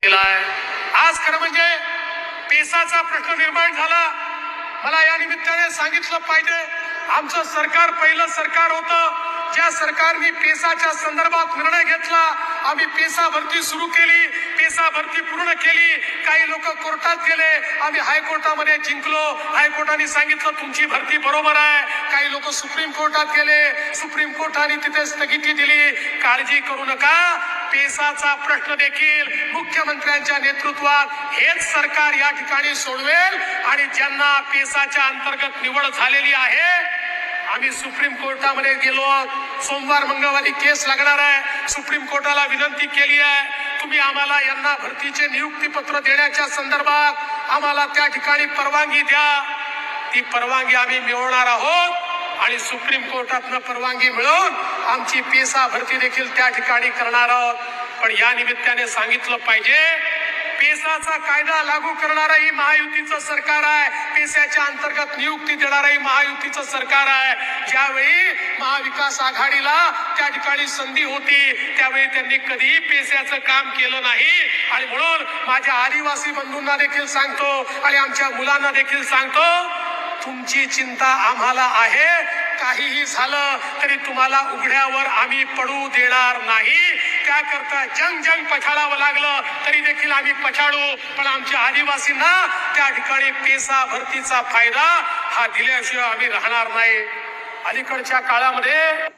आज खरं म्हणजे पेसाचा प्रश्न निर्माण झाला। मला या निमित्ताने सांगितलं पाहिजे, आमचं सरकार पहिलं सरकार होतं ज्या सरकारने पेसाच्या संदर्भात निर्णय घेतला। आम्ही पेसा भरती सुरू केली, पेसा भरती पूर्ण केली। काही लोक कोर्टात गेले, आम्ही हायकोर्टामध्ये जिंकलो। हायकोर्टाने सांगितलं तुमची भरती बरोबर आहे। काही लोक सुप्रीम कोर्टात गेले, सुप्रीम कोर्टाने तिथे स्थगिती दिली। काळजी करू नका, पेसाचा प्रश्न देखील मुख्यमंत्र्यांच्या नेतृत्वात हेच सरकार या ठिकाणी सोडवेल। आणि ज्यांना पेसाच्या अंतर्गत निवड झालेली आहे, आम्ही सुप्रीम कोर्टामध्ये गेलो, सोमवार मंगळवारी केस लागणार आहे। सुप्रीम कोर्टाला विनंती केली आहे, तुम्ही आम्हाला यांना भरतीचे नियुक्ती पत्र देण्याच्या संदर्भात आम्हाला त्या ठिकाणी परवानगी द्या। ती परवानगी आम्ही मिळवणार आहोत आणि सुप्रीम कोर्टातनं परवानगी मिळवून आमची पेसा भरती देखील त्या ठिकाणी करणार आहोत। पण या निमित्ताने सांगितलं पाहिजे, पेसाचा कायदा लागू करणारही महायुतीचं सरकार आहे, पेसाच्या अंतर्गत नियुक्ती देणारही महायुतीचं सरकार आहे। ज्यावेळी महाविकास आघाडीला त्या ठिकाणी संधी होती त्यावेळी त्यांनी कधीही पेसाचं काम केलं नाही। आणि म्हणून माझ्या आदिवासी बंधूंना देखील सांगतो आणि आमच्या मुलांना देखील सांगतो, तुमची चिंता आम्हाला आहे। काहीही झालं तरी तुम्हाला उघड्यावर आम्ही पडू देणार नाही। त्याकरता जंग पछाडावं लागलं तरी देखील आम्ही पछाडू, पण आमच्या आदिवासींना त्या ठिकाणी पेसा भरतीचा फायदा हा दिल्याशिवाय आम्ही राहणार नाही। अलीकडच्या काळामध्ये